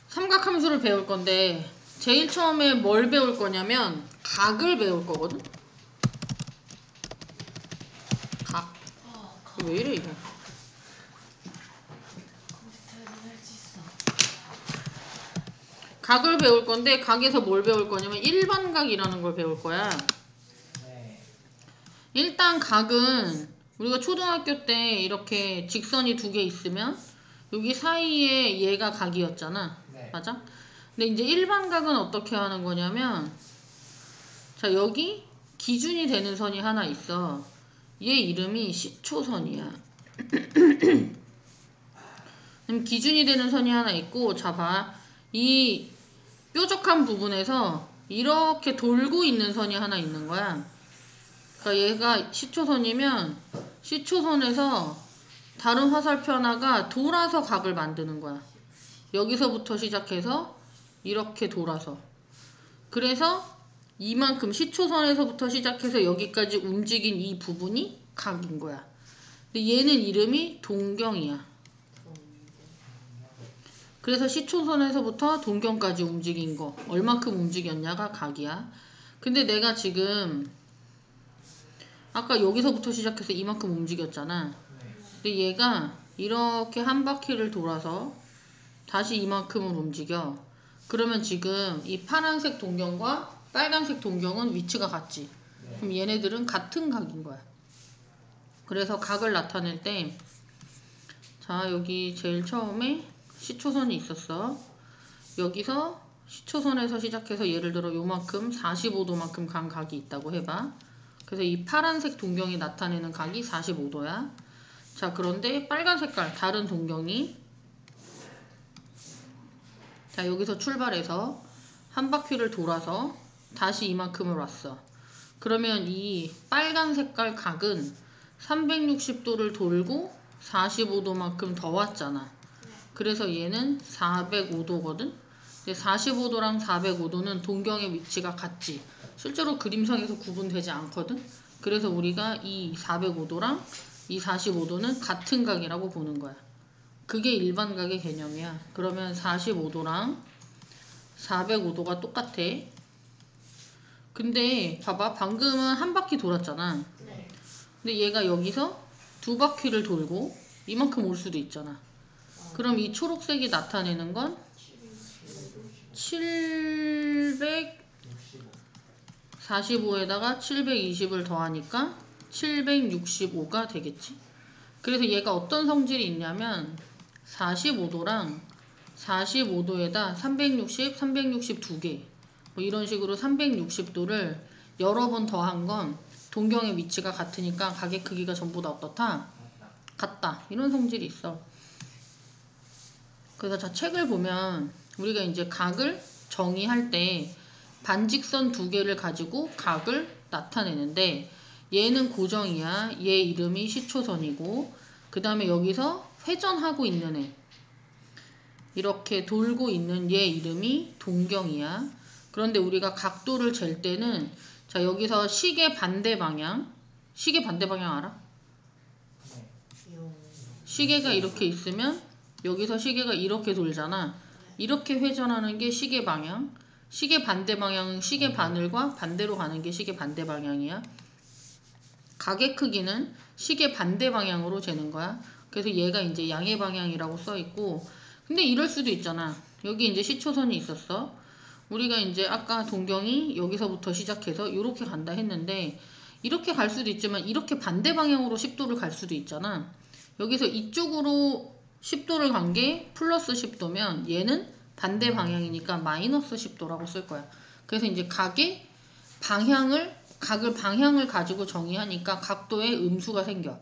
삼각함수를 배울 건데 제일 처음에 뭘 배울 거냐면 각을 배울 거거든. 각. 왜 이래 이거. 각을 배울 건데 각에서 뭘 배울 거냐면 일반각이라는 걸 배울 거야. 일단 각은 우리가 초등학교 때 이렇게 직선이 두 개 있으면 여기 사이에 얘가 각이었잖아. 네. 맞아? 근데 이제 일반각은 어떻게 하는 거냐면 자, 여기 기준이 되는 선이 하나 있어. 얘 이름이 시초선이야. 그럼 기준이 되는 선이 하나 있고, 자, 봐. 이 뾰족한 부분에서 이렇게 돌고 있는 선이 하나 있는 거야. 그러니까 얘가 시초선이면 시초선에서 다른 화살표 하나가 돌아서 각을 만드는 거야. 여기서부터 시작해서 이렇게 돌아서. 그래서 이만큼 시초선에서부터 시작해서 여기까지 움직인 이 부분이 각인 거야. 근데 얘는 이름이 동경이야. 그래서 시초선에서부터 동경까지 움직인 거 얼마큼 움직였냐가 각이야. 근데 내가 지금 아까 여기서부터 시작해서 이만큼 움직였잖아. 근데 얘가 이렇게 한 바퀴를 돌아서 다시 이만큼을 움직여. 그러면 지금 이 파란색 동경과 빨간색 동경은 위치가 같지. 그럼 얘네들은 같은 각인 거야. 그래서 각을 나타낼 때 자, 여기 제일 처음에 시초선이 있었어. 여기서 시초선에서 시작해서 예를 들어 요만큼 45도만큼 간 각이 있다고 해봐. 그래서 이 파란색 동경이 나타내는 각이 45도야. 자, 그런데 빨간 색깔 다른 동경이 자, 여기서 출발해서 한 바퀴를 돌아서 다시 이만큼을 왔어. 그러면 이 빨간 색깔 각은 360도를 돌고 45도만큼 더 왔잖아. 그래서 얘는 405도거든. 근데 45도랑 405도는 동경의 위치가 같지. 실제로 그림상에서 구분되지 않거든. 그래서 우리가 이 405도랑 이 45도는 같은 각이라고 보는 거야. 그게 일반각의 개념이야. 그러면 45도랑 405도가 똑같아. 근데 봐봐, 방금은 한 바퀴 돌았잖아. 근데 얘가 여기서 두 바퀴를 돌고 이만큼 올 수도 있잖아. 그럼 이 초록색이 나타내는 건 745에다가 720을 더하니까 765가 되겠지. 그래서 얘가 어떤 성질이 있냐면 45도랑 45도에다 360, 360 두 개. 뭐 이런 식으로 360도를 여러 번 더한 건 동경의 위치가 같으니까 각의 크기가 전부 다 어떻다? 같다. 이런 성질이 있어. 그래서 자, 책을 보면 우리가 이제 각을 정의할 때 반직선 두 개를 가지고 각을 나타내는데 얘는 고정이야. 얘 이름이 시초선이고 그 다음에 여기서 회전하고 있는 애 이렇게 돌고 있는 얘 이름이 동경이야. 그런데 우리가 각도를 잴 때는 자, 여기서 시계 반대 방향 알아? 시계가 이렇게 있으면 여기서 시계가 이렇게 돌잖아. 이렇게 회전하는 게 시계 방향. 시계 반대 방향은 시계 바늘과 반대로 가는 게 시계 반대 방향이야. 각의 크기는 시계 반대 방향으로 재는 거야. 그래서 얘가 이제 양의 방향이라고 써 있고, 근데 이럴 수도 있잖아. 여기 이제 시초선이 있었어. 우리가 이제 아까 동경이 여기서부터 시작해서 이렇게 간다 했는데 이렇게 갈 수도 있지만 이렇게 반대 방향으로 10도를 갈 수도 있잖아. 여기서 이쪽으로 10도를 간 게 플러스 10도면 얘는 반대 방향이니까 마이너스 10도라고 쓸 거야. 그래서 이제 각을 방향을 가지고 정의하니까 각도에 음수가 생겨.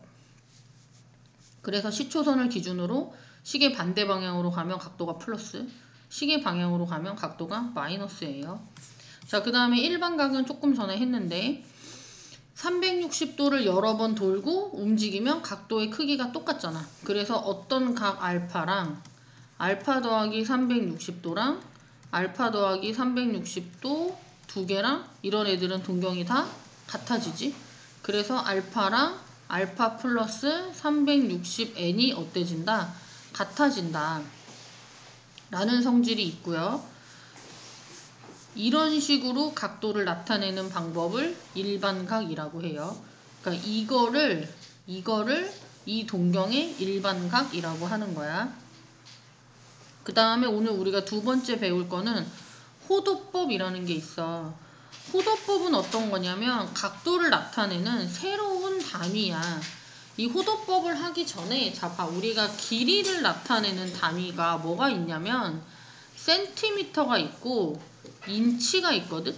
그래서 시초선을 기준으로 시계 반대 방향으로 가면 각도가 플러스, 시계 방향으로 가면 각도가 마이너스예요. 자, 그 다음에 일반각은 조금 전에 했는데 360도를 여러 번 돌고 움직이면 각도의 크기가 똑같잖아. 그래서 어떤 각 알파랑 알파 더하기 360도랑 알파 더하기 360도 두 개랑 이런 애들은 동경이 다 같아지지. 그래서 알파랑 알파 플러스 360n이 어때진다? 같아진다 라는 성질이 있고요. 이런 식으로 각도를 나타내는 방법을 일반각이라고 해요. 그러니까 이거를 이 동경의 일반각이라고 하는 거야. 그 다음에 오늘 우리가 두 번째 배울 거는 호도법이라는 게 있어. 호도법은 어떤 거냐면 각도를 나타내는 새로운 단위야. 이 호도법을 하기 전에 자 봐, 우리가 길이를 나타내는 단위가 뭐가 있냐면 센티미터가 있고 인치가 있거든.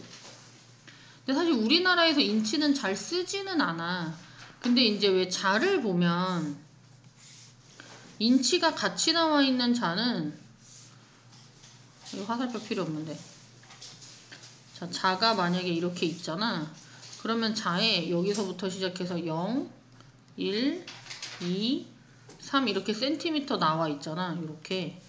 근데 사실 우리나라에서 인치는 잘 쓰지는 않아. 근데 이제 왜 자를 보면 인치가 같이 나와 있는 자는, 이거 화살표 필요 없는데, 자, 자가 만약에 이렇게 있잖아. 그러면 자에 여기서부터 시작해서 0, 1, 2, 3 이렇게 센티미터 나와 있잖아. 이렇게.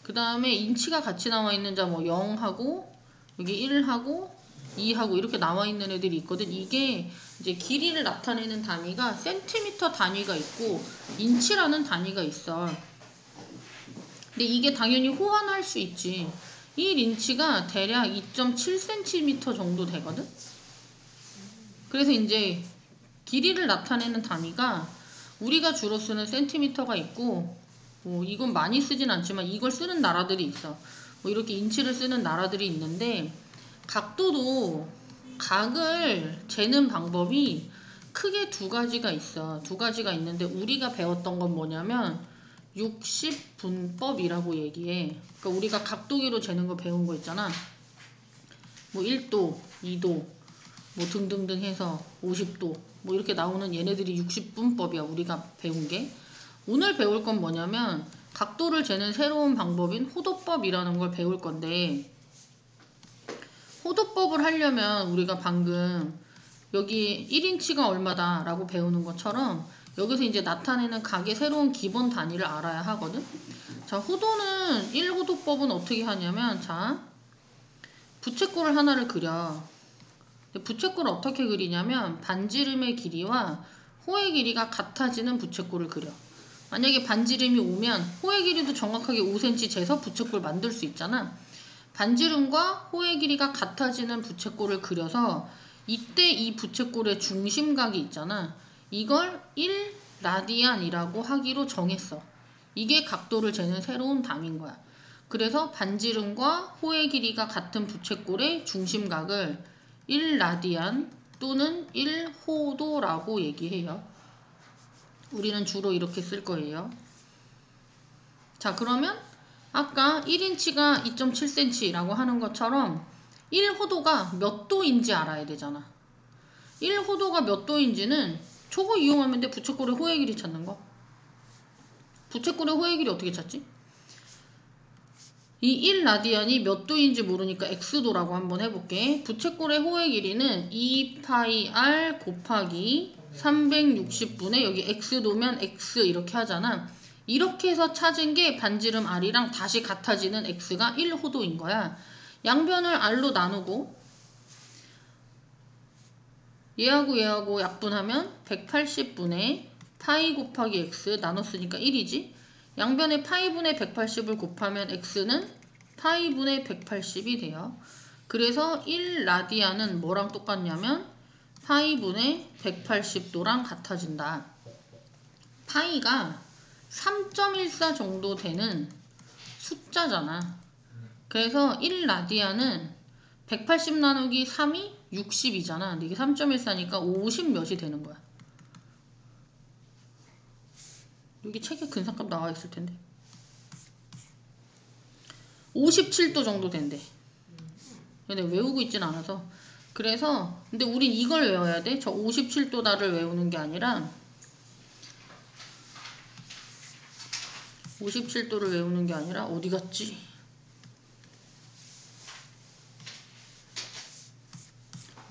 그 다음에 인치가 같이 나와 있는 자 뭐 0하고 여기 1하고 2하고 이렇게 나와 있는 애들이 있거든. 이게 이제 길이를 나타내는 단위가 센티미터 단위가 있고 인치라는 단위가 있어. 근데 이게 당연히 호환할 수 있지. 1인치가 대략 2.7cm 정도 되거든. 그래서 이제 길이를 나타내는 단위가 우리가 주로 쓰는 센티미터가 있고, 뭐 이건 많이 쓰진 않지만 이걸 쓰는 나라들이 있어. 뭐 이렇게 인치를 쓰는 나라들이 있는데, 각도도 각을 재는 방법이 크게 두 가지가 있어. 두 가지가 있는데 우리가 배웠던 건 뭐냐면 60분법이라고 얘기해. 그러니까 우리가 각도기로 재는 거 배운 거 있잖아. 뭐 1도, 2도, 뭐 등등등 해서 50도 뭐 이렇게 나오는 얘네들이 60분법이야. 우리가 배운 게. 오늘 배울 건 뭐냐면 각도를 재는 새로운 방법인 호도법이라는 걸 배울 건데, 호도법을 하려면 우리가 방금 여기 1인치가 얼마다 라고 배우는 것처럼 여기서 이제 나타내는 각의 새로운 기본 단위를 알아야 하거든. 자, 호도는 1호도법은 어떻게 하냐면, 자, 부채꼴을 하나를 그려. 부채꼴을 어떻게 그리냐면 반지름의 길이와 호의 길이가 같아지는 부채꼴을 그려. 만약에 반지름이 5면 호의 길이도 정확하게 5cm 재서 부채꼴 만들 수 있잖아. 반지름과 호의 길이가 같아지는 부채꼴을 그려서 이때 이 부채꼴의 중심각이 있잖아. 이걸 1라디안이라고 하기로 정했어. 이게 각도를 재는 새로운 단위인 거야. 그래서 반지름과 호의 길이가 같은 부채꼴의 중심각을 1라디안 또는 1호도라고 얘기해요. 우리는 주로 이렇게 쓸 거예요. 자, 그러면 아까 1인치가 2.7cm라고 하는 것처럼 1호도가 몇 도인지 알아야 되잖아. 1호도가 몇 도인지는 저거 이용하면 돼. 부채꼴의 호의 길이 찾는 거. 부채꼴의 호의 길이 어떻게 찾지? 이 1라디안이 몇 도인지 모르니까 x도라고 한번 해볼게. 부채꼴의 호의 길이는 2파이r 곱하기 360분의 여기 x도면 x 이렇게 하잖아. 이렇게 해서 찾은 게 반지름 r이랑 다시 같아지는 x가 1호도인 거야. 양변을 r로 나누고 얘하고 약분하면 180분의 파이 곱하기 x 나눴으니까 1이지. 양변에 파이분의 180을 곱하면 x는 파이분의 180이 돼요. 그래서 1라디안은 뭐랑 똑같냐면 파이분의 180도랑 같아진다. 파이가 3.14 정도 되는 숫자잖아. 그래서 1라디안은 180 나누기 3이 60이잖아. 근데 이게 3.14니까 50 몇이 되는 거야. 여기 책에 근사값 나와 있을 텐데 57도 정도 된대. 근데 외우고 있진 않아서. 그래서 근데 우린 이걸 외워야 돼. 저 57도다를 외우는 게 아니라 57도를 외우는 게 아니라 어디 갔지?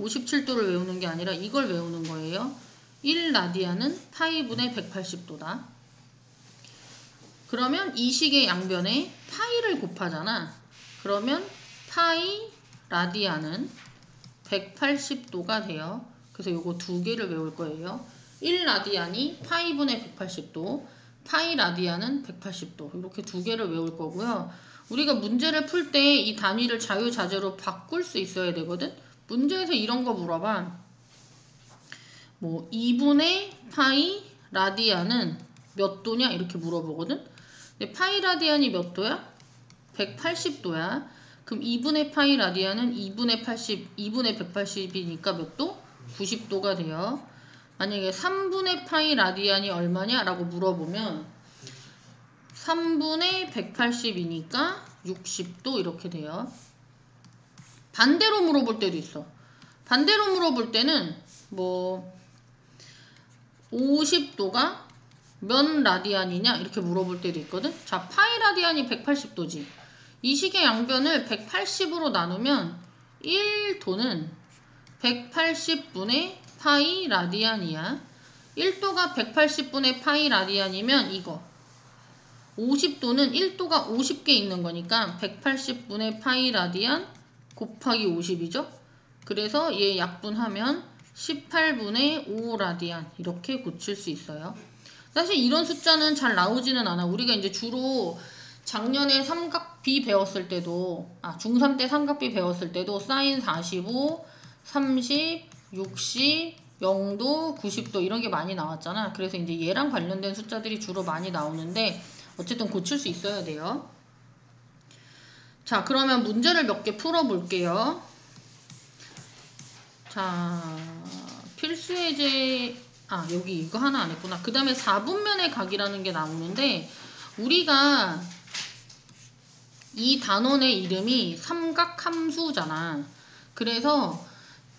57도를 외우는 게 아니라 이걸 외우는 거예요. 1라디안은 파이분의 180도다. 그러면 이 식의 양변에 파이를 곱하잖아. 그러면 파이 라디안은 180도가 돼요. 그래서 요거 두 개를 외울 거예요. 1라디안이 파이분의 180도, 파이 라디안은 180도. 이렇게 두 개를 외울 거고요. 우리가 문제를 풀 때 이 단위를 자유자재로 바꿀 수 있어야 되거든. 문제에서 이런 거 물어봐. 뭐 2분의 파이 라디안은 몇 도냐 이렇게 물어보거든. 근데 파이 라디안이 몇 도야? 180도야. 그럼 2분의 파이 라디안은 2분의 80, 2분의 180이니까 몇 도? 90도가 돼요. 만약에 3분의 파이 라디안이 얼마냐? 라고 물어보면 3분의 180이니까 60도 이렇게 돼요. 반대로 물어볼 때도 있어. 반대로 물어볼 때는 뭐 50도가 몇 라디안이냐? 이렇게 물어볼 때도 있거든. 자, 파이 라디안이 180도지. 이 식의 양변을 180으로 나누면 1도는 180분의 파이 라디안이야. 1도가 180분의 파이 라디안이면 이거 50도는 1도가 50개 있는 거니까 180분의 파이 라디안 곱하기 50이죠. 그래서 얘 약분하면 18분의 5 라디안 이렇게 고칠 수 있어요. 사실 이런 숫자는 잘 나오지는 않아. 우리가 이제 주로 작년에 삼각비 배웠을 때도 중3 때 삼각비 배웠을 때도 사인 45, 30, 60, 0도, 90도 이런 게 많이 나왔잖아. 그래서 이제 얘랑 관련된 숫자들이 주로 많이 나오는데 어쨌든 고칠 수 있어야 돼요. 자, 그러면 문제를 몇 개 풀어볼게요. 자, 필수예제 여기 이거 하나 안 했구나. 그 다음에 4분면의 각이라는 게 나오는데 우리가 이 단원의 이름이 삼각함수잖아. 그래서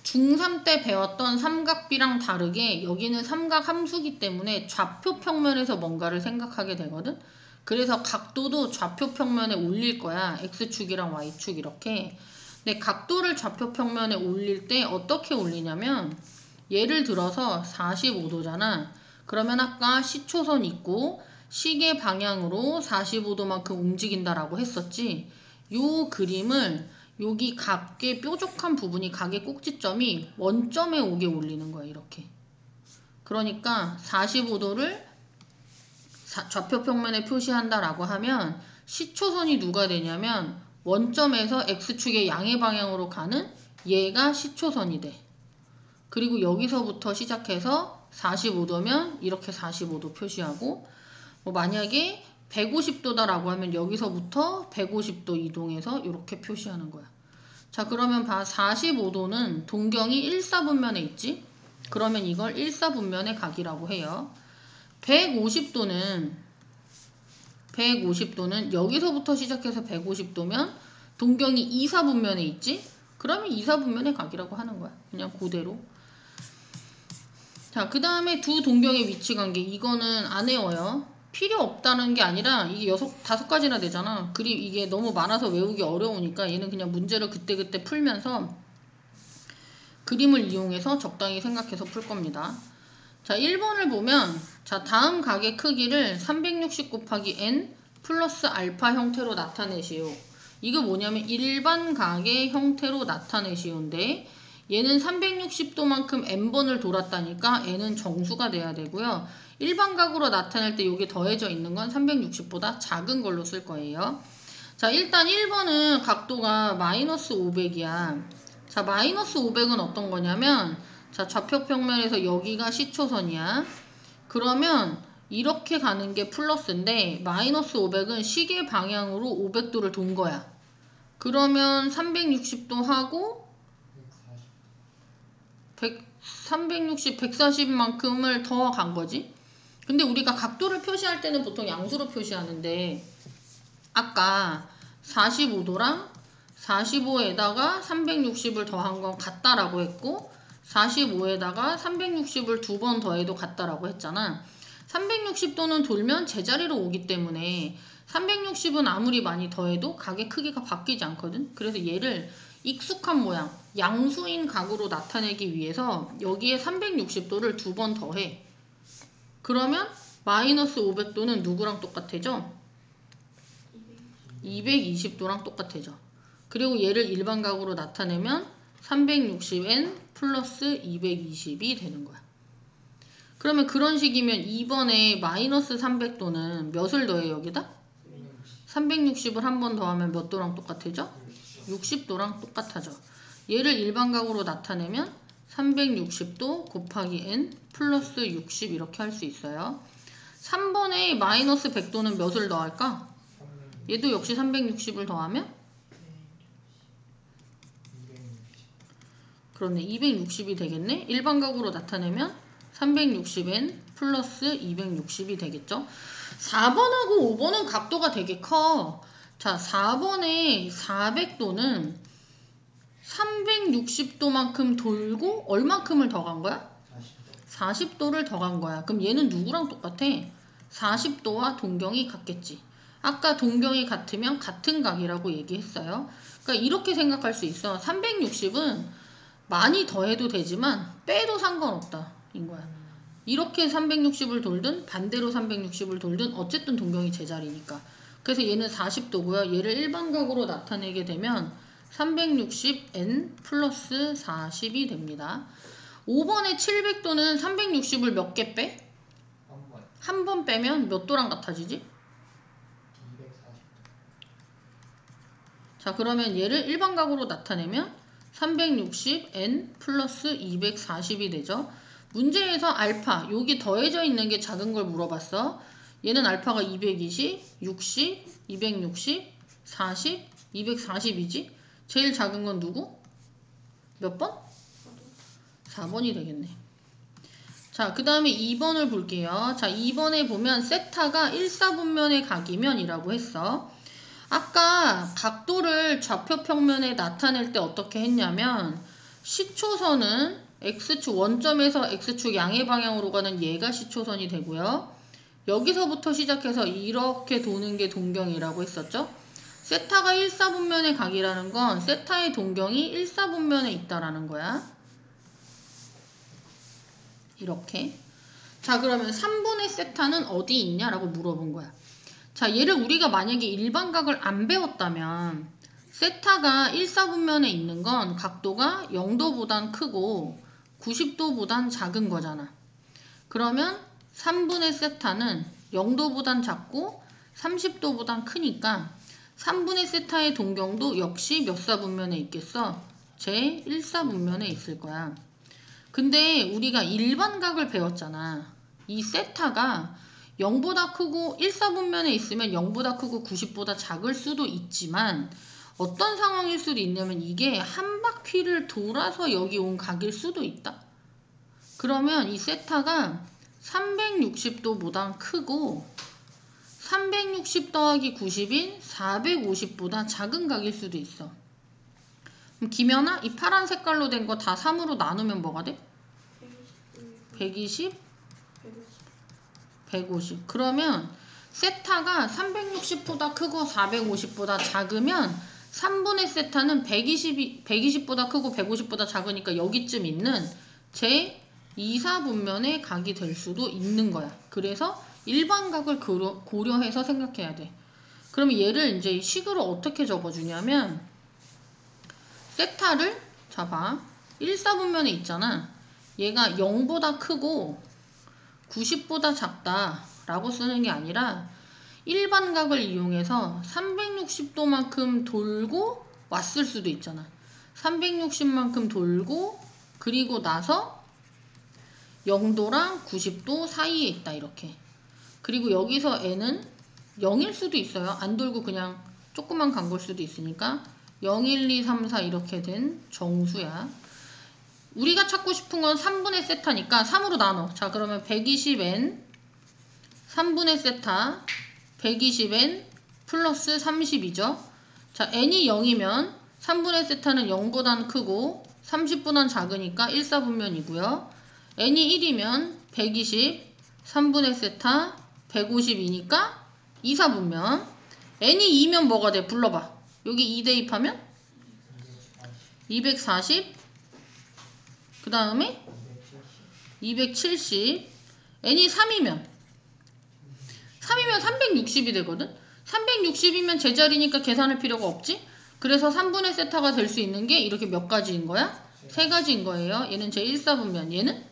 중3 때 배웠던 삼각비랑 다르게 여기는 삼각함수기 때문에 좌표 평면에서 뭔가를 생각하게 되거든. 그래서 각도도 좌표 평면에 올릴 거야. X축이랑 Y축 이렇게. 근데 각도를 좌표 평면에 올릴 때 어떻게 올리냐면 예를 들어서 45도잖아. 그러면 아까 시초선 있고 시계 방향으로 45도만큼 움직인다라고 했었지. 요 그림을 여기 각의 뾰족한 부분이 각의 꼭지점이 원점에 오게 올리는 거야. 이렇게. 그러니까 45도를 좌표 평면에 표시한다라고 하면 시초선이 누가 되냐면 원점에서 X축의 양의 방향으로 가는 얘가 시초선이 돼. 그리고 여기서부터 시작해서 45도면 이렇게 45도 표시하고 뭐 만약에 150도다라고 하면 여기서부터 150도 이동해서 이렇게 표시하는 거야. 자, 그러면 봐. 45도는 동경이 1사분면에 있지? 그러면 이걸 1사분면의 각이라고 해요. 150도는 여기서부터 시작해서 150도면 동경이 2사분면에 있지? 그러면 2사분면의 각이라고 하는 거야. 그냥 그대로. 자, 그 다음에 두 동경의 위치 관계. 이거는 안 외워요. 필요 없다는 게 아니라 이게 5가지나 되잖아. 이게 너무 많아서 외우기 어려우니까 얘는 그냥 문제를 그때그때 풀면서 그림을 이용해서 적당히 생각해서 풀 겁니다. 자, 1번을 보면 자, 다음 각의 크기를 360 곱하기 n 플러스 알파 형태로 나타내시오. 이거 뭐냐면 일반 각의 형태로 나타내시오인데 얘는 360도만큼 n번을 돌았다니까 n은 정수가 돼야 되고요. 일반 각으로 나타낼 때 이게 더해져 있는 건 360보다 작은 걸로 쓸 거예요. 자, 일단 1번은 각도가 마이너스 500이야. 자, 마이너스 500은 어떤 거냐면 자, 좌표 평면에서 여기가 시초선이야. 그러면 이렇게 가는 게 플러스인데 마이너스 500은 시계 방향으로 500도를 돈 거야. 그러면 360도 하고 360, 140만큼을 더 간 거지. 근데 우리가 각도를 표시할 때는 보통 양수로 표시하는데 아까 45도랑 45에다가 360을 더한 건 같다라고 했고 45에다가 360을 2번 더해도 같다라고 했잖아. 360도는 돌면 제자리로 오기 때문에 360은 아무리 많이 더해도 각의 크기가 바뀌지 않거든. 그래서 얘를 익숙한 모양, 양수인 각으로 나타내기 위해서 여기에 360도를 2번 더해. 그러면 마이너스 500도는 누구랑 똑같아져? 220도랑 똑같아져. 그리고 얘를 일반각으로 나타내면 360n 플러스 220이 되는 거야. 그러면 그런 식이면 2번에 마이너스 300도는 몇을 더해 여기다? 360을 한 번 더하면 몇 도랑 똑같아져? 60도랑 똑같아져. 얘를 일반각으로 나타내면 360도 곱하기 n 플러스 60 이렇게 할 수 있어요. 3번에 마이너스 100도는 몇을 더할까? 얘도 역시 360을 더하면? 그렇네. 260이 되겠네. 일반각으로 나타내면 360n 플러스 260이 되겠죠. 4번하고 5번은 각도가 되게 커. 자, 4번에 400도는 360도만큼 돌고 얼마큼을 더 간 거야? 40도를 더 간 거야. 그럼 얘는 누구랑 똑같아? 40도와 동경이 같겠지. 아까 동경이 같으면 같은 각이라고 얘기했어요. 그러니까 이렇게 생각할 수 있어. 360은 많이 더해도 되지만 빼도 상관없다 인 거야. 이렇게 360을 돌든 반대로 360을 돌든 어쨌든 동경이 제자리니까. 그래서 얘는 40도고요. 얘를 일반각으로 나타내게 되면 360n 플러스 40이 됩니다. 5번의 700도는 360을 몇 개 빼? 한 번 빼면 몇 도랑 같아지지? 240도. 자, 그러면 얘를 일반각으로 나타내면 360n 플러스 240이 되죠. 문제에서 알파, 여기 더해져 있는 게 작은 걸 물어봤어. 얘는 알파가 220, 60, 260, 40, 240이지. 제일 작은 건 누구? 몇 번? 4번이 되겠네. 자, 그 다음에 2번을 볼게요. 자, 2번에 보면 세타가 1사분면의 각이면 이라고 했어. 아까 각도를 좌표평면에 나타낼 때 어떻게 했냐면 시초선은 x축 원점에서 x축 양의 방향으로 가는 얘가 시초선이 되고요. 여기서부터 시작해서 이렇게 도는 게 동경이라고 했었죠. 세타가 1사분면의 각이라는 건 세타의 동경이 1사분면에 있다라는 거야. 이렇게. 자, 그러면 3분의 세타는 어디 있냐라고 물어본 거야. 자, 얘를 우리가 만약에 일반각을 안 배웠다면 세타가 1사분면에 있는 건 각도가 0도보단 크고 90도보단 작은 거잖아. 그러면 3분의 세타는 0도보단 작고 30도보단 크니까 3분의 세타의 동경도 역시 몇 사분면에 있겠어? 제 1사분면에 있을 거야. 근데 우리가 일반각을 배웠잖아. 이 세타가 0보다 크고 1사분면에 있으면 0보다 크고 90보다 작을 수도 있지만 어떤 상황일 수도 있냐면 이게 한 바퀴를 돌아서 여기 온 각일 수도 있다. 그러면 이 세타가 360도보다 크고 360 더하기 90인 450보다 작은 각일 수도 있어. 그럼 김연아, 이 파란 색깔로 된 거 다 3으로 나누면 뭐가 돼? 120, 150. 그러면 세타가 360보다 크고 450보다 작으면 3분의 세타는 120보다 크고 150보다 작으니까 여기쯤 있는 제 2사분면의 각이 될 수도 있는 거야. 그래서 일반각을 고려해서 생각해야 돼. 그러면 얘를 이제 식으로 어떻게 적어주냐면 세타를 잡아 1사분면에 있잖아. 얘가 0보다 크고 90보다 작다 라고 쓰는 게 아니라 일반각을 이용해서 360도만큼 돌고 왔을 수도 있잖아. 360만큼 돌고 그리고 나서 0도랑 90도 사이에 있다 이렇게. 그리고 여기서 n은 0일 수도 있어요. 안 돌고 그냥 조금만 간 걸 수도 있으니까 0, 1, 2, 3, 4 이렇게 된 정수야. 우리가 찾고 싶은 건 3분의 세타니까 3으로 나눠. 자, 그러면 120n 3분의 세타 120n 플러스 30이죠. 자, n이 0이면 3분의 세타는 0보단 크고 30보단 작으니까 1사분면이고요. n이 1이면 120 3분의 세타 150이니까 2사분면. n이 2면 뭐가 돼? 불러봐. 여기 2 대입하면 240 그 다음에 270 n이 3이면 360이 되거든. 360이면 제자리니까 계산할 필요가 없지. 그래서 3분의 세타가 될 수 있는 게 이렇게 몇 가지인 거야? 3가지인 거예요. 얘는 제 1사분면, 얘는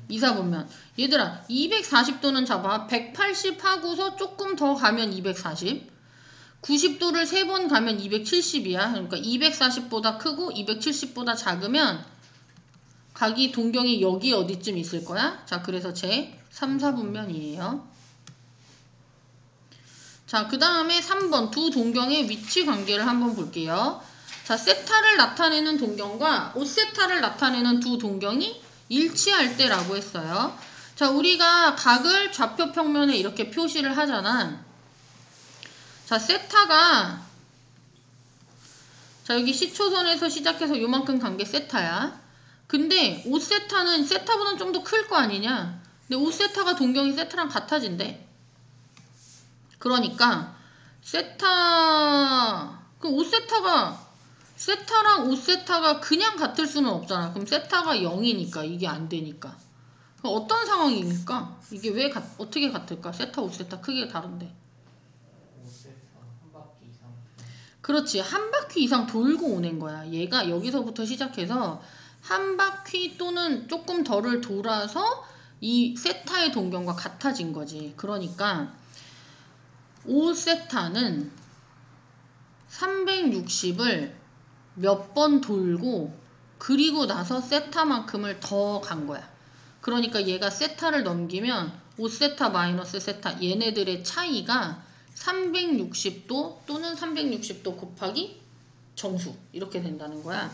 이사분면. 얘들아 240도는 잡아. 180 하고서 조금 더 가면 240. 90도를 3번 가면 270이야. 그러니까 240보다 크고 270보다 작으면 각이 동경이 여기 어디쯤 있을 거야. 자, 그래서 제 3, 4분면이에요. 자, 그 다음에 3번 두 동경의 위치 관계를 한번 볼게요. 자, 세타를 나타내는 동경과 5세타를 나타내는 두 동경이 일치할 때라고 했어요. 자, 우리가 각을 좌표 평면에 이렇게 표시를 하잖아. 자, 세타가 자, 여기 시초선에서 시작해서 요만큼 간 게 세타야. 근데 5세타는 세타보다는 좀 더 클 거 아니냐. 근데 5세타가 동경이 세타랑 같아진대. 그러니까 세타 그럼 5세타가 세타랑 5세타가 그냥 같을 수는 없잖아. 그럼 세타가 0이니까 이게 안 되니까. 그럼 어떤 상황입니까? 이게 왜 어떻게 같을까? 세타 5세타 크기가 다른데. 5세타 한 바퀴 이상. 그렇지. 한 바퀴 이상 돌고 오는 거야. 얘가 여기서부터 시작해서 한 바퀴 또는 조금 덜을 돌아서 이 세타의 동경과 같아진 거지. 그러니까 5세타는 360을 몇 번 돌고 그리고 나서 세타만큼을 더 간 거야. 그러니까 얘가 세타를 넘기면 5세타 마이너스 세타 얘네들의 차이가 360도 또는 360도 곱하기 정수 이렇게 된다는 거야.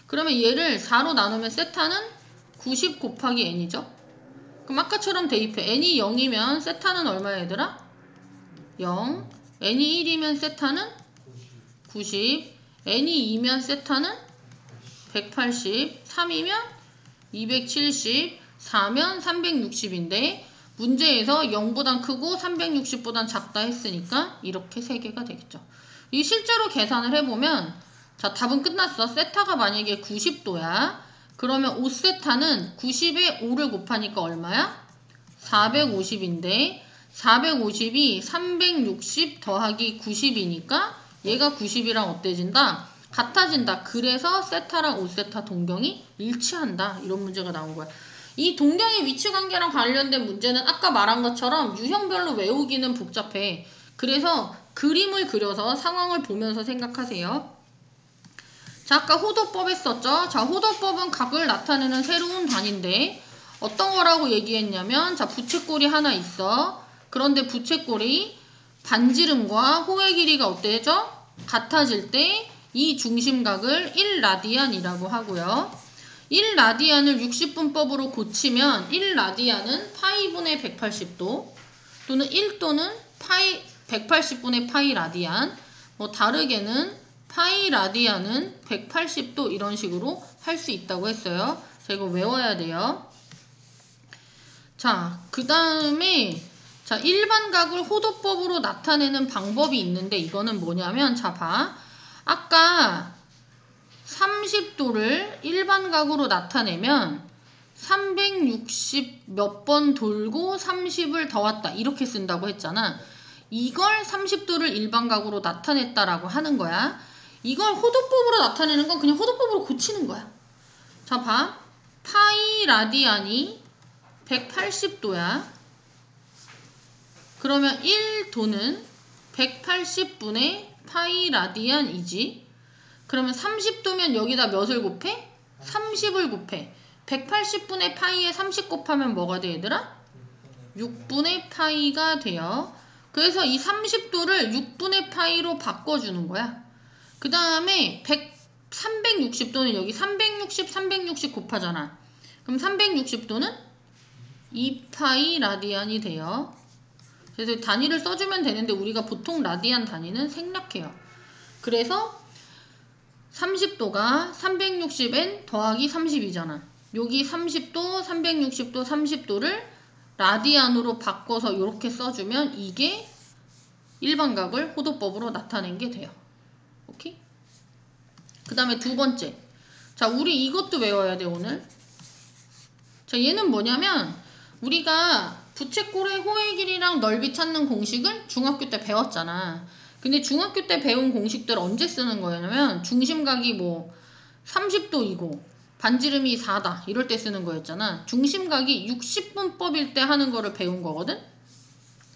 그러면 얘를 4로 나누면 세타는 90 곱하기 n이죠. 그럼 아까처럼 대입해. n이 0이면 세타는 얼마야 얘들아? 0. n이 1이면 세타는 90. n이 2면 세타는 180. 3이면 270. 4면 360인데 문제에서 0보단 크고 360보단 작다 했으니까 이렇게 3개가 되겠죠. 이 실제로 계산을 해보면 자, 답은 끝났어. 세타가 만약에 90도야. 그러면 5세타는 90에 5를 곱하니까 얼마야? 450인데 450이 360 더하기 90이니까 얘가 90이랑 어때진다? 같아진다. 그래서 세타랑 5세타 동경이 일치한다. 이런 문제가 나온 거야. 이 동경의 위치관계랑 관련된 문제는 아까 말한 것처럼 유형별로 외우기는 복잡해. 그래서 그림을 그려서 상황을 보면서 생각하세요. 자, 아까 호도법 했었죠? 자, 호도법은 각을 나타내는 새로운 단위인데 어떤 거라고 얘기했냐면 자, 부채꼴이 하나 있어. 그런데 부채꼴이 반지름과 호의 길이가 어때죠? 같아질 때 이 중심각을 1라디안이라고 하고요. 1라디안을 60분법으로 고치면 1라디안은 파이분의 180도 또는 1도는 파이 180분의 파이 라디안 뭐 다르게는 파이 라디안은 180도 이런 식으로 할 수 있다고 했어요. 자, 이거 외워야 돼요. 자, 그 다음에 자, 일반각을 호도법으로 나타내는 방법이 있는데 이거는 뭐냐면 자, 봐. 아까 30도를 일반각으로 나타내면 360 몇 번 돌고 30을 더왔다 이렇게 쓴다고 했잖아. 이걸 30도를 일반각으로 나타냈다라고 하는 거야. 이걸 호도법으로 나타내는 건 그냥 호도법으로 고치는 거야. 자, 봐. 파이 라디안이 180도야. 그러면 1도는 180분의 파이 라디안이지. 그러면 30도면 여기다 몇을 곱해? 30을 곱해. 180분의 파이에 30 곱하면 뭐가 돼 얘들아? 6분의 파이가 돼요. 그래서 이 30도를 6분의 파이로 바꿔주는 거야. 그 다음에 360도는 여기 360 곱하잖아. 그럼 360도는 2파이 라디안이 돼요. 그래서 단위를 써주면 되는데 우리가 보통 라디안 단위는 생략해요. 그래서 30도가 360n 더하기 30이잖아. 여기 30도, 360도, 30도를 라디안으로 바꿔서 이렇게 써주면 이게 일반각을 호도법으로 나타낸 게 돼요. 오케이? 그 다음에 두 번째. 자, 우리 이것도 외워야 돼, 오늘. 자, 얘는 뭐냐면 우리가 부채꼴의 호의 길이랑 넓이 찾는 공식을 중학교 때 배웠잖아. 근데 중학교 때 배운 공식들 언제 쓰는 거냐면 중심각이 뭐 30도이고 반지름이 4다. 이럴 때 쓰는 거였잖아. 중심각이 60분법일 때 하는 거를 배운 거거든.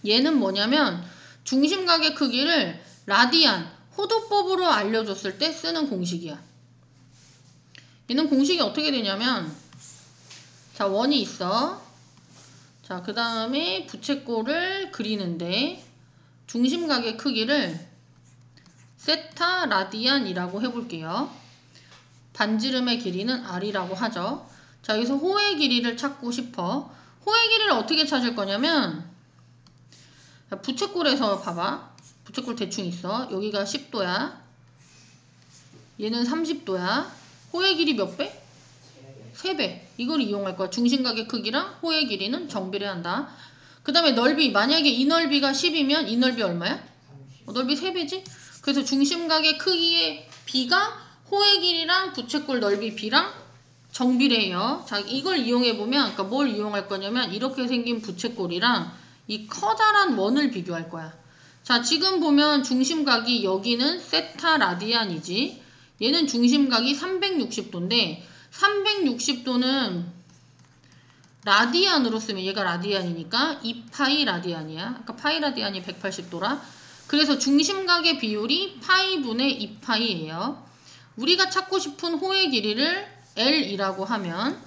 얘는 뭐냐면 중심각의 크기를 라디안, 호도법으로 알려줬을 때 쓰는 공식이야. 얘는 공식이 어떻게 되냐면 자, 원이 있어. 자, 그 다음에 부채꼴을 그리는데 중심각의 크기를 세타 라디안이라고 해볼게요. 반지름의 길이는 r이라고 하죠. 자, 여기서 호의 길이를 찾고 싶어. 호의 길이를 어떻게 찾을 거냐면 부채꼴에서 봐봐. 부채꼴 대충 있어. 여기가 10도야. 얘는 30도야. 호의 길이 몇 배? 3배. 이걸 이용할 거야. 중심각의 크기랑 호의 길이는 정비례한다. 그 다음에 넓이. 만약에 이 넓이가 10이면 이 넓이 얼마야? 넓이 3배지? 그래서 중심각의 크기의 b가 호의 길이랑 부채꼴 넓이 b랑 정비례해요. 자, 이걸 이용해보면, 그러니까 뭘 이용할 거냐면 이렇게 생긴 부채꼴이랑 이 커다란 원을 비교할 거야. 자, 지금 보면 중심각이 여기는 세타 라디안이지. 얘는 중심각이 360도인데 360도는 라디안으로 쓰면 얘가 라디안이니까 2파이 라디안이야. 아까 파이 라디안이 180도라. 그래서 중심각의 비율이 파이분의 2파이예요. 우리가 찾고 싶은 호의 길이를 L이라고 하면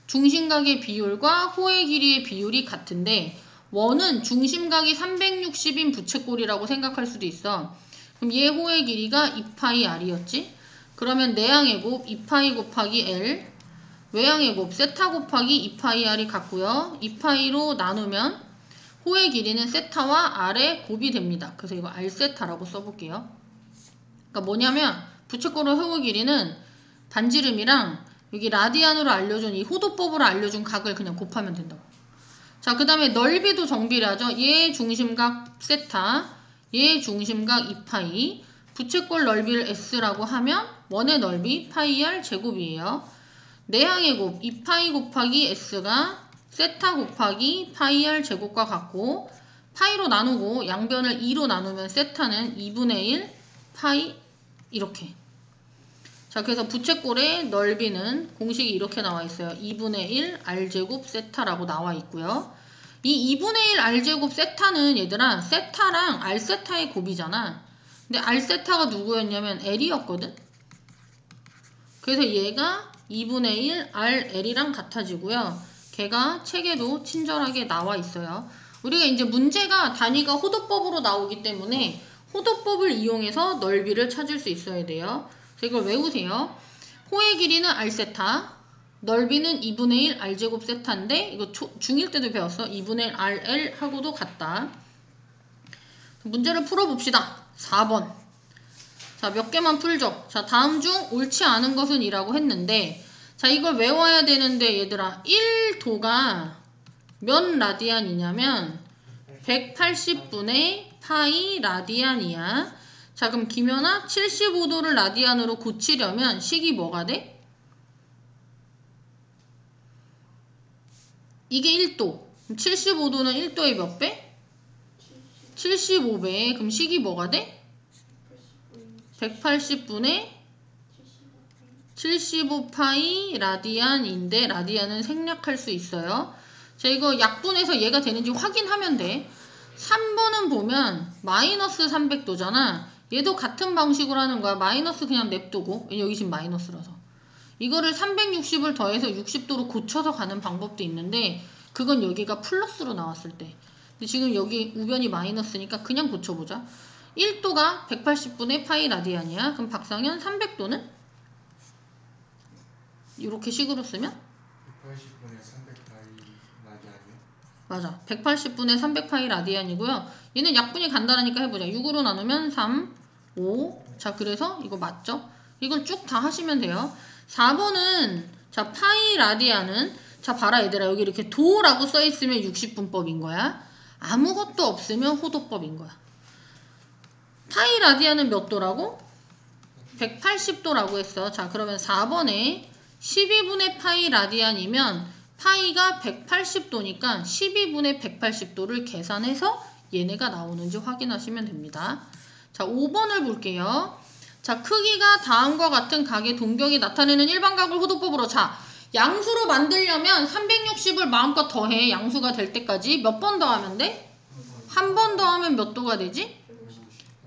중심각의 비율과 호의 길이의 비율이 같은데 원은 중심각이 360인 부채꼴이라고 생각할 수도 있어. 그럼 얘 호의 길이가 2파이 r이었지? 그러면 내항의 곱 2파이 곱하기 L, 외항의 곱 세타 곱하기 2파이 r이 같고요. 2파이로 나누면 호의 길이는 세타와 r의 곱이 됩니다. 그래서 이거 r세타라고 써볼게요. 그러니까 뭐냐면 부채꼴의 호의 길이는 반지름이랑 여기 라디안으로 알려준 이 호도법으로 알려준 각을 그냥 곱하면 된다고. 자, 그 다음에 넓이도 정비례하죠. 얘 중심각 세타, 얘 중심각 2파이, 부채꼴 넓이를 s라고 하면 원의 넓이 파이 r 제곱이에요. 내항의 곱 2파이 곱하기 s가 세타 곱하기 파이 r 제곱과 같고 파이로 나누고 양변을 2로 나누면 세타는 2분의 1 파이 이렇게. 자, 그래서 부채꼴의 넓이는 공식이 이렇게 나와 있어요. 2분의 1 r제곱 세타라고 나와 있고요. 이 2분의 1 r제곱 세타는 얘들아 세타랑 r세타의 곱이잖아. 근데 r세타가 누구였냐면 l이었거든. 그래서 얘가 2분의 1 rl이랑 같아지고요. 걔가 책에도 친절하게 나와 있어요. 우리가 이제 문제가 단위가 호도법으로 나오기 때문에 호도법을 이용해서 넓이를 찾을 수 있어야 돼요. 이걸 외우세요. 호의 길이는 r세타, 넓이는 2분의 1 r제곱 세타인데 이거 중1 때도 배웠어. 2분의 1 rl 하고도 같다. 문제를 풀어봅시다. 4번. 자, 몇 개만 풀죠. 자, 다음 중 옳지 않은 것은 이라고 했는데 자, 이걸 외워야 되는데 얘들아 1도가 몇 라디안이냐면 180분의 파이 라디안이야. 자, 그럼 김연아 75도를 라디안으로 고치려면 식이 뭐가 돼? 이게 1도. 75도는 1도의 몇 배? 75배. 그럼 식이 뭐가 돼? 180분의 75파이 라디안인데 라디안은 생략할 수 있어요. 자, 이거 약분해서 얘가 되는지 확인하면 돼. 3번은 보면 마이너스 300도잖아. 얘도 같은 방식으로 하는 거야. 마이너스 그냥 냅두고. 여기 지금 마이너스라서. 이거를 360을 더해서 60도로 고쳐서 가는 방법도 있는데 그건 여기가 플러스로 나왔을 때. 근데 지금 여기 우변이 마이너스니까 그냥 고쳐보자. 1도가 180분의 파이 라디안이야. 그럼 박상현 300도는? 이렇게 식으로 쓰면? 180분의 300파이 라디안이요? 맞아. 180분의 300파이 라디안이고요. 얘는 약분이 간단하니까 해보자. 6으로 나누면 3, 5. 자, 그래서 이거 맞죠? 이걸 쭉 다 하시면 돼요. 4번은 자, 파이 라디안은 자, 봐라 얘들아. 여기 이렇게 도라고 써있으면 60분법인 거야. 아무것도 없으면 호도법인 거야. 파이 라디안은 몇 도라고? 180도라고 했어. 자, 그러면 4번에 12분의 파이 라디안이면 파이가 180도니까 12분의 180도를 계산해서 얘네가 나오는지 확인하시면 됩니다. 자, 5번을 볼게요. 자, 크기가 다음과 같은 각의 동경이 나타내는 일반각을 호도법으로. 자, 양수로 만들려면 360을 마음껏 더해. 양수가 될 때까지 몇 번 더하면 돼? 한 번 더하면 몇 도가 되지?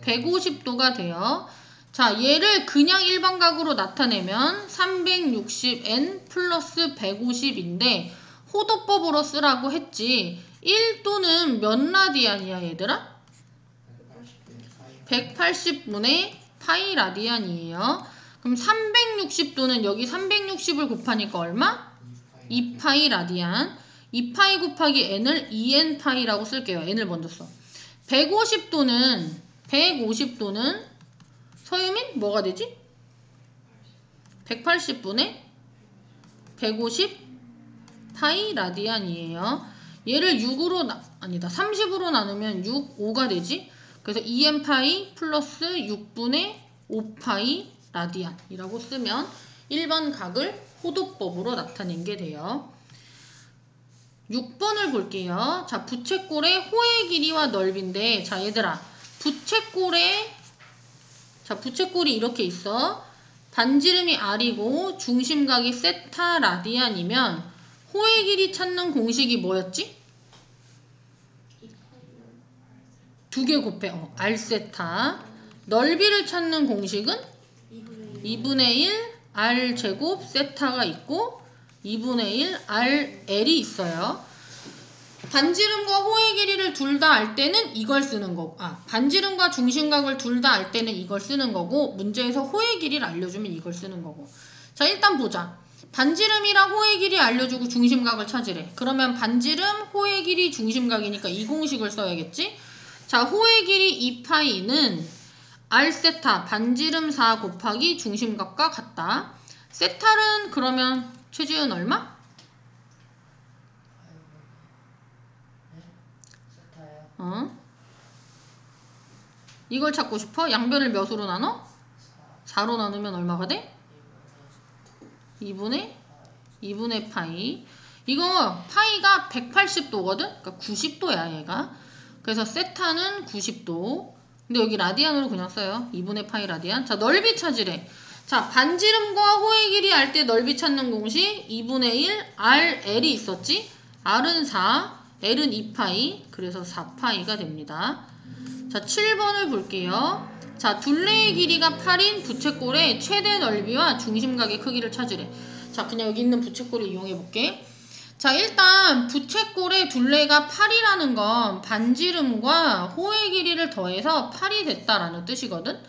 150도가 돼요. 자, 얘를 그냥 일반각으로 나타내면 360n 플러스 150인데 호도법으로 쓰라고 했지. 1도는 몇 라디안이야 얘들아? 180분의 파이 라디안이에요. 그럼 360도는 여기 360을 곱하니까 얼마? 2파이 라디안. 2파이 곱하기 n을 2n 파이라고 쓸게요. n을 먼저 써. 150도는 서유민 뭐가 되지? 180분의 150 파이 라디안이에요. 얘를 30으로 나누면 6, 5가 되지? 그래서 2n 파이 플러스 6분의 5파이 라디안이라고 쓰면 1번 각을 호도법으로 나타낸 게 돼요. 6번을 볼게요. 자, 부채꼴의 호의 길이와 넓이인데, 자, 얘들아, 부채꼴이 이렇게 있어. 반지름이 r이고 중심각이 세타 라디안이면 호의 길이 찾는 공식이 뭐였지? 두 개 곱해. r 세타. 넓이를 찾는 공식은 2분의 1 r 제곱 세타가 있고 2분의 1 rl이 있어요. 반지름과 호의 길이를 둘 다 알 때는 이걸 쓰는 거고, 반지름과 중심각을 둘 다 알 때는 이걸 쓰는 거고, 문제에서 호의 길이를 알려주면 이걸 쓰는 거고. 자, 일단 보자. 반지름이랑 호의 길이 알려주고 중심각을 찾으래. 그러면 반지름, 호의 길이, 중심각이니까 이 공식을 써야겠지? 자, 호의 길이 2파이는 r 세타 반지름 4 곱하기 중심각과 같다. 세타는 그러면 최지은 얼마? 이걸 찾고 싶어? 양변을 몇으로 나눠? 4로 나누면 얼마가 돼? 2분의 파이. 이거 파이가 180도거든? 그러니까 90도야 얘가. 그래서 세타는 90도. 근데 여기 라디안으로 그냥 써요. 2분의 파이 라디안. 자, 넓이 찾으래. 자, 반지름과 호의 길이 알 때 넓이 찾는 공식 2분의 1 RL이 있었지? R은 4, L은 2파이. 그래서 4파이가 됩니다. 자, 7번을 볼게요. 자, 둘레의 길이가 8인 부채꼴의 최대 넓이와 중심각의 크기를 찾으래. 자, 그냥 여기 있는 부채꼴을 이용해 볼게. 자, 일단 부채꼴의 둘레가 8이라는 건 반지름과 호의 길이를 더해서 8이 됐다라는 뜻이거든.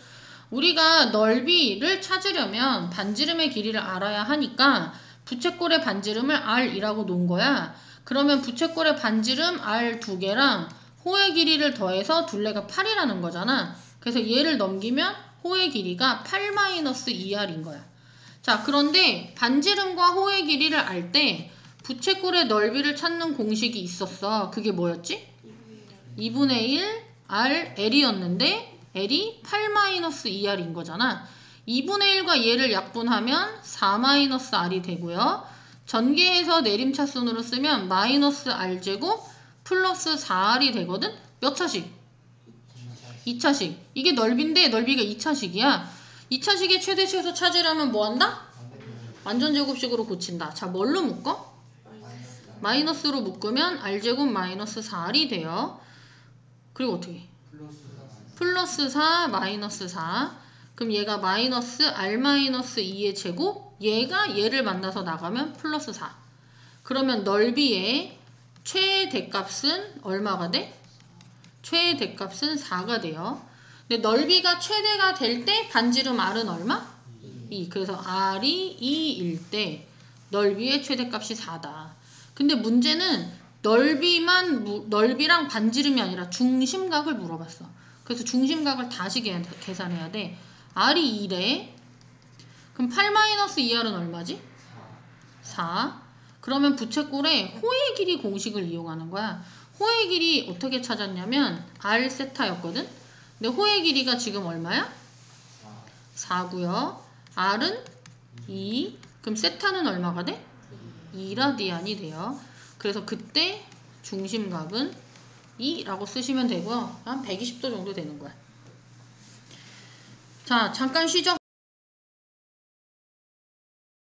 우리가 넓이를 찾으려면 반지름의 길이를 알아야 하니까 부채꼴의 반지름을 R이라고 놓은 거야. 그러면 부채꼴의 반지름 R 2개랑 호의 길이를 더해서 둘레가 8이라는 거잖아. 그래서 얘를 넘기면 호의 길이가 8-2R인 거야. 자, 그런데 반지름과 호의 길이를 알 때 부채꼴의 넓이를 찾는 공식이 있었어. 그게 뭐였지? 2분의 1 RL이었는데 L이 8-2R인 거잖아. 2분의 1과 얘를 약분하면 4-R이 되고요. 전개해서 내림차순으로 쓰면 마이너스 R제곱 플러스 4R이 되거든? 몇 차식? 2차식. 이게 넓인데 넓이가 2차식이야. 2차식의 최대 최소 찾으려면 뭐 한다? 완전제곱식으로 고친다. 자, 뭘로 묶어? 마이너스로 묶으면 R제곱 마이너스 4R이 돼요. 그리고 어떻게? 플러스 4 마이너스 4. 그럼 얘가 마이너스 R 마이너스 2의 제곱, 얘가 얘를 만나서 나가면 플러스 4. 그러면 넓이의 최대값은 얼마가 돼? 최대값은 4가 돼요. 근데 넓이가 최대가 될 때 반지름 R은 얼마? 2. 그래서 R이 2일 때 넓이의 최대값이 4다. 근데 문제는 넓이랑 반지름이 아니라 중심각을 물어봤어. 그래서 중심각을 다시 계산해야 돼. R이 2래. 그럼 8-2R은 얼마지? 4. 그러면 부채꼴의 호의 길이 공식을 이용하는 거야. 호의 길이 어떻게 찾았냐면 R 세타였거든? 근데 호의 길이가 지금 얼마야? 4고요. R은 2. 그럼 세타는 얼마가 돼? 2라디안이 돼요. 그래서 그때 중심각은 2라고 쓰시면 되고요. 한 120도 정도 되는 거야. 자, 잠깐 쉬죠.